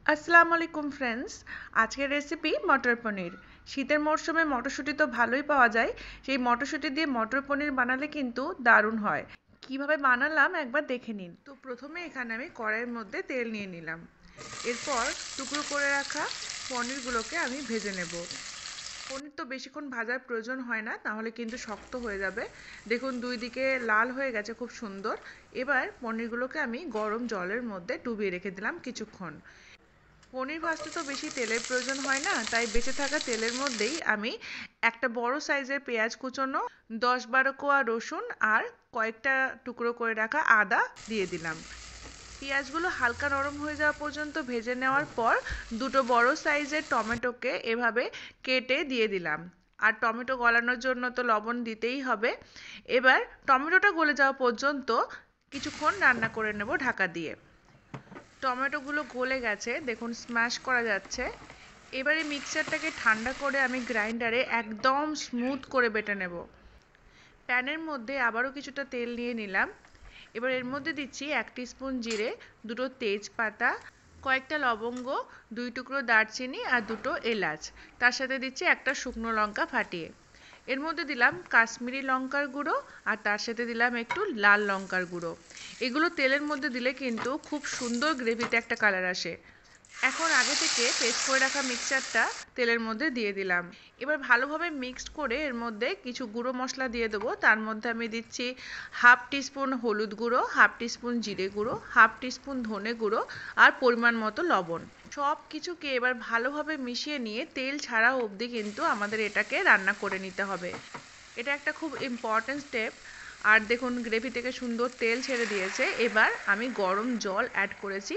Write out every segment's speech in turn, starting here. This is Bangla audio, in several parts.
আসসালামু আলাইকুম ফ্রেন্ডস। আজকের রেসিপি মটর পনির। শীতের মরশুমে মটরশুঁটি তো ভালোই পাওয়া যায়। সেই মটরশুঁটি দিয়ে মটর পনির বানালে কিন্তু দারুণ হয়। কিভাবে বানালাম একবার দেখে নিন। তো প্রথমে এখানে আমি কড়াইয়ের মধ্যে তেল নিয়ে নিলাম। এরপর টুকরো করে রাখা পনিরগুলোকে আমি ভেজে নেব। পনির তো বেশিক্ষণ ভাজার প্রয়োজন হয় না, তাহলে কিন্তু শক্ত হয়ে যাবে। দেখুন দুই দিকে লাল হয়ে গেছে, খুব সুন্দর। এবার পনিরগুলোকে আমি গরম জলের মধ্যে ডুবিয়ে রেখে দিলাম কিছুক্ষণ। পনির ভাজতে তো বেশি তেলের প্রয়োজন হয় না, তাই বেঁচে থাকা তেলের মধ্যেই আমি একটা বড় সাইজের পেঁয়াজ কুচোনো, 10-12 কোয়া রসুন আর কয়েকটা টুকরো করে রাখা আদা দিয়ে দিলাম। পেঁয়াজগুলো হালকা নরম হয়ে যাওয়া পর্যন্ত ভেজে নেওয়ার পর দুটো বড় সাইজের টমেটোকে এভাবে কেটে দিয়ে দিলাম। আর টমেটো গলানোর জন্য তো লবণ দিতেই হবে। এবার টমেটোটা গলে যাওয়া পর্যন্ত কিছুক্ষণ রান্না করে নেব ঢাকা দিয়ে। টমেটোগুলো গলে গেছে, দেখুন স্ম্যাশ করা যাচ্ছে। এবারে মিক্সচারটাকে ঠান্ডা করে আমি গ্রাইন্ডারে একদম স্মুথ করে বেটে নেব। প্যানের মধ্যে আবারও কিছুটা তেল নিয়ে নিলাম। এবার এর মধ্যে দিচ্ছি 1 টিস্পুন জিরে, দুটো তেজপাতা, কয়েকটা লবঙ্গ, 2 টুকরো দারচিনি আর দুটো এলাচ। তার সাথে দিচ্ছি একটা শুকনো লঙ্কা ফাটিয়ে। এর মধ্যে দিলাম কাশ্মীরি লঙ্কার গুঁড়ো আর তার সাথে দিলাম একটু লাল লঙ্কার গুঁড়ো। এগুলো তেলের মধ্যে দিলে কিন্তু খুব সুন্দর গ্রেভিতে একটা কালার আসে। এখন আগে থেকে পেস্ট করে রাখা মিক্সচারটা তেলের মধ্যে দিয়ে দিলাম। এবার ভালোভাবে মিক্সড করে এর মধ্যে কিছু গুঁড়ো মশলা দিয়ে দেবো। তার মধ্যে আমি দিচ্ছি 1/2 টিস্পুন হলুদ গুঁড়ো, 1/2 টিস্পুন জিরে গুঁড়ো, 1/2 টিস্পুন ধনে গুঁড়ো আর পরিমাণ মতো লবণ। সব কিছুকে এবার ভালোভাবে মিশিয়ে নিয়ে তেল ছাড়া অবধি কিন্তু আমাদের এটাকে রান্না করে নিতে হবে। এটা একটা খুব ইম্পর্ট্যান্ট স্টেপ। আর দেখুন গ্রেভি থেকে সুন্দর তেল ছেড়ে দিয়েছে। এবার আমি গরম জল অ্যাড করেছি।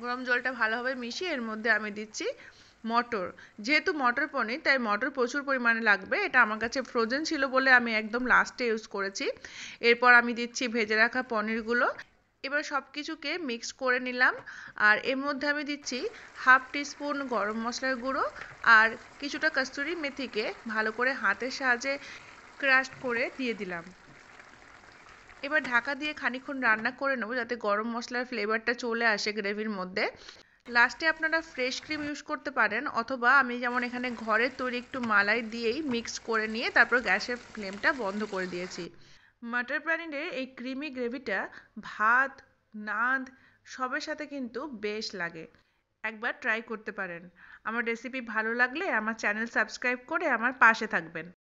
গরম জলটা ভালোভাবে মিশিয়ে এর মধ্যে আমি দিচ্ছি মটর। যেহেতু মটর পনির, তাই মটর প্রচুর পরিমাণে লাগবে। এটা আমার কাছে ফ্রোজেন ছিল বলে আমি একদম লাস্টে ইউজ করেছি। এরপর আমি দিচ্ছি ভেজে রাখা পনিরগুলো। এবার সব কিছুকে মিক্স করে নিলাম। আর এর মধ্যে আমি দিচ্ছি 1/2 টিস্পুন গরম মশলার গুঁড়ো আর কিছুটা কস্তুরি মেথিকে ভালো করে হাতের সাহায্যে ক্রাশ করে দিয়ে দিলাম। এবার ঢাকা দিয়ে খানিকক্ষণ রান্না করে নেবো, যাতে গরম মশলার ফ্লেভারটা চলে আসে গ্রেভির মধ্যে। লাস্টে আপনারা ফ্রেশ ক্রিম ইউজ করতে পারেন, অথবা আমি যেমন এখানে ঘরের তৈরি একটু মালাই দিয়েই মিক্স করে নিয়ে তারপর গ্যাসের ফ্লেমটা বন্ধ করে দিয়েছি। মাটার পনিরের এই ক্রিমি গ্রেভিটা ভাত, নান সবের সাথে কিন্তু বেশ লাগে। একবার ট্রাই করতে পারেন। আমার রেসিপি ভালো লাগলে আমার চ্যানেল সাবস্ক্রাইব করে আমার পাশে থাকবেন।